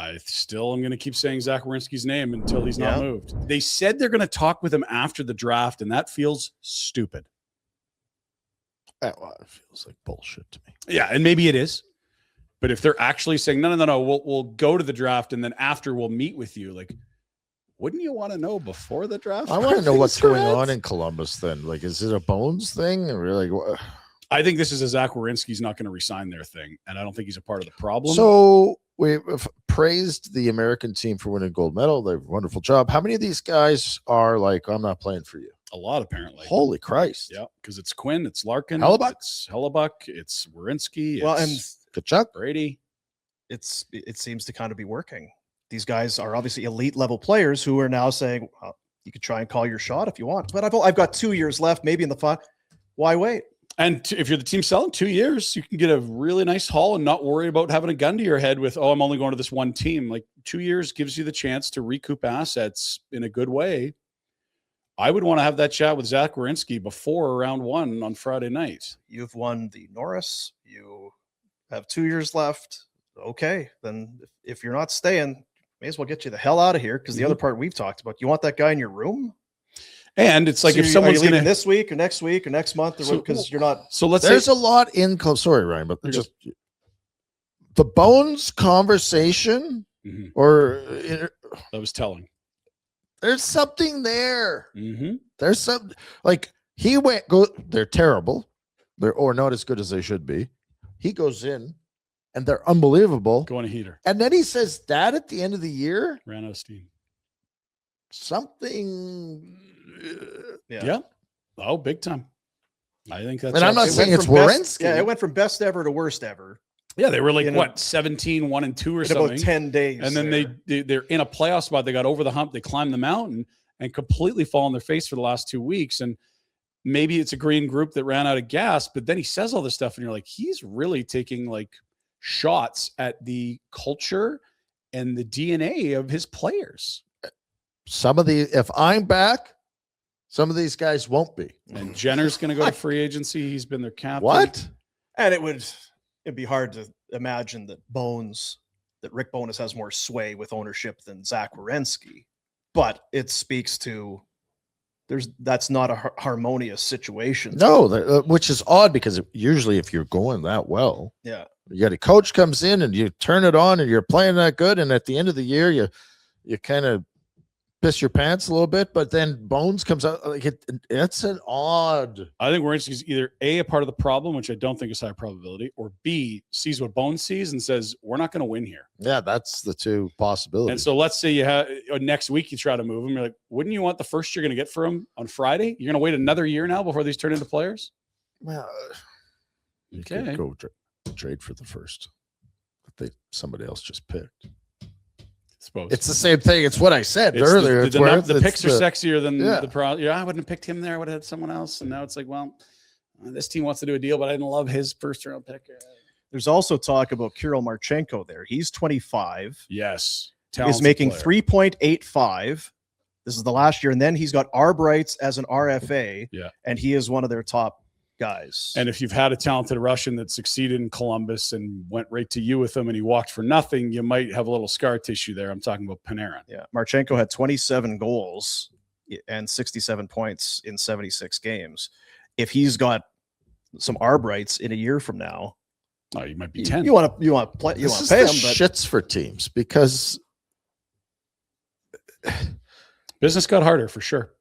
I still am going to keep saying Zach Werenski's name until he's not moved. They said they're going to talk with him after the draft, and that feels stupid. Well, it feels like bullshit to me. Yeah, and maybe it is. But if they're actually saying, no, we'll go to the draft, and then after we'll meet with you, like, wouldn't you want to know before the draft? I want to know what's going on in Columbus then. Like, is it a Bones thing? Or like, what? I think this is a Zach Werenski's not going to resign their thing, and I don't think he's a part of the problem. So we've praised the American team for winning gold medal. They've wonderful job. How many of these guys are like, I'm not playing for you? A lot, apparently. Holy Christ. Yeah, because it's Quinn, it's Larkin, it's Hellebuck, it's Werenski, well, and Kachuk, Brady. It seems to kind of be working. These guys are obviously elite level players who are now saying, well, you could try and call your shot if you want, but I've got 2 years left, maybe in the fun. Why wait? And if you're the team selling 2 years, you can get a really nice haul and not worry about having a gun to your head with, I'm only going to this one team. Like 2 years gives you the chance to recoup assets in a good way. I would want to have that chat with Zach Werenski before round 1 on Friday night. You've won the Norris. You have 2 years left. Okay, then if you're not staying, may as well get you the hell out of here, because the other part we've talked about, you want that guy in your room? And it's like, so if someone's leaving this week or next month, because you're not. So there's a lot in. Sorry, Ryan, but just the Bones conversation, or that was telling. There's something there. Mm-hmm. There's some like they're terrible. They're not as good as they should be. He goes in, and they're unbelievable. Go on a heater. And then he says that at the end of the year, ran out of steam. Something. Yeah. Oh, big time. I think that's. And I'm not saying it's Werenski. Yeah, it went from best ever to worst ever. Yeah, they were like 17, 1-2 or something. About 10 days. And then they're in a playoff spot. They got over the hump. They climbed the mountain and completely fall on their face for the last 2 weeks. And maybe it's a green group that ran out of gas, but then he says all this stuff and you're like, he's really taking like shots at the culture and the DNA of his players. If I'm back, some of these guys won't be. And Jenner's going to go to free agency. He's been their captain. What? And it'd be hard to imagine that Rick Bowness has more sway with ownership than Zach Werenski, but it speaks to that's not a harmonious situation. No, which is odd, because usually if you're going that well, you got a coach comes in and you turn it on and you're playing that good, and at the end of the year you kind of piss your pants a little bit, but then Bones comes out like it's an odd. I think Werenski's either A part of the problem, which I don't think is high probability, or B, sees what Bones sees and says, we're not going to win here. Yeah, that's the two possibilities. And so let's say you have next week you try to move him. You're like, wouldn't you want the first you're going to get for him on Friday? You're going to wait another year now before these turn into players? Well, you could go trade for the first that somebody else just picked. Suppose. It's the same thing. It's what I said earlier. The picks are sexier than the problem. Yeah, I wouldn't have picked him there. I would have had someone else. And now it's like, well, this team wants to do a deal, but I didn't love his first round pick. There's also talk about Kirill Marchenko there. He's 25. Yes. He's making 3.85. This is the last year. And then he's got ARB rights as an RFA. Yeah. And he is one of their top guys. And if you've had a talented Russian that succeeded in Columbus and went right to you with him and he walked for nothing, you might have a little scar tissue there. I'm talking about Panarin. Yeah. Marchenko had 27 goals and 67 points in 76 games. If he's got some ARB rights in a year from now, you might be 10. You want to pay him, but shits for teams, because business got harder for sure.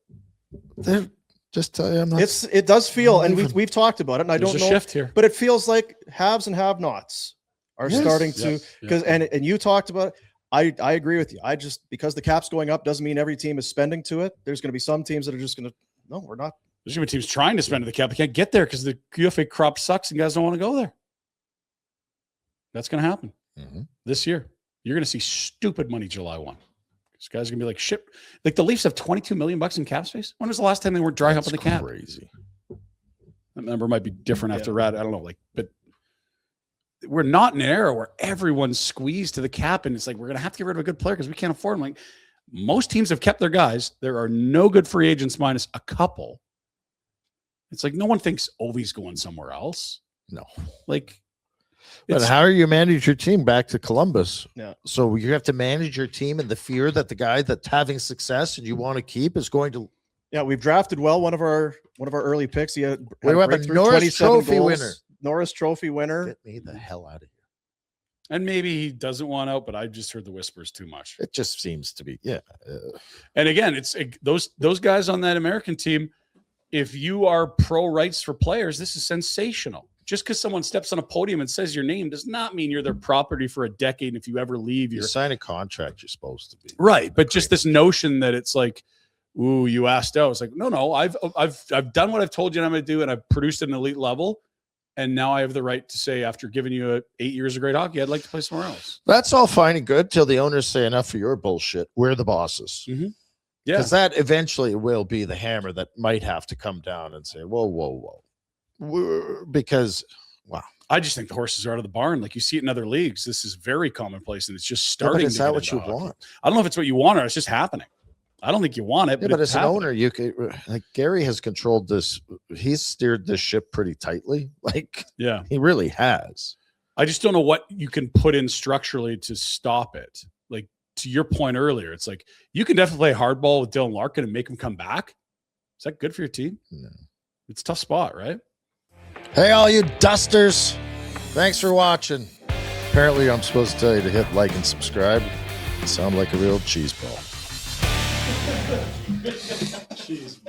Just tell you, it does feel, and we've talked about it, and I don't know, shift here, but it feels like haves and have-nots are starting to, because and you talked about it. I agree with you. Because the cap's going up doesn't mean every team is spending to it. There's going to be some teams that are just going to, no, we're not. There's going to be teams trying to spend to the cap. They can't get there because the UFA crop sucks and guys don't want to go there. That's going to happen this year. You're going to see stupid money July 1. These guys are going to be like, shit. Like the Leafs have $22 million in cap space. When was the last time they weren't dry humping the cap? Crazy. That number might be different after Rat. I don't know. But we're not in an era where everyone's squeezed to the cap, and it's like we're going to have to get rid of a good player because we can't afford him. Like most teams have kept their guys. There are no good free agents minus a couple. It's like no one thinks Ovi's going somewhere else. No. Like But how are you manage your team back to Columbus? Yeah. So you have to manage your team and the fear that the guy that's having success and you want to keep is going to. Yeah, we've drafted well. One of our early picks. He had We have a Norris Trophy winner. Norris Trophy winner. Get me the hell out of here. And maybe he doesn't want out, but I just heard the whispers too much. It just seems to be, yeah. And again, it's those guys on that American team. If you are pro rights for players, this is sensational. Just because someone steps on a podium and says your name does not mean you're their property for a decade. And if you ever leave, You sign a contract, you're supposed to be. Right. But just this notion that it's like, ooh, you asked out. It's like, no, I've done what I've told you I'm going to do, and I've produced at an elite level. And now I have the right to say, after giving you 8 years of great hockey, I'd like to play somewhere else. That's all fine and good till the owners say enough for your bullshit. We're the bosses. Mm-hmm. Yeah. Because that eventually will be the hammer that might have to come down and say, whoa. Because, wow. I just think the horses are out of the barn. Like you see it in other leagues. This is very commonplace, and it's just starting. Is that what you want? I don't know if it's what you want or it's just happening. I don't think you want it. But as an owner, you could, like Gary has controlled this. He's steered this ship pretty tightly. Like, yeah, he really has. I just don't know what you can put in structurally to stop it. Like to your point earlier, it's like you can definitely play hardball with Dylan Larkin and make him come back. Is that good for your team? No. It's a tough spot, right? Hey, all you dusters. Thanks for watching. Apparently, I'm supposed to tell you to hit like and subscribe. You sound like a real cheese ball. Cheese ball.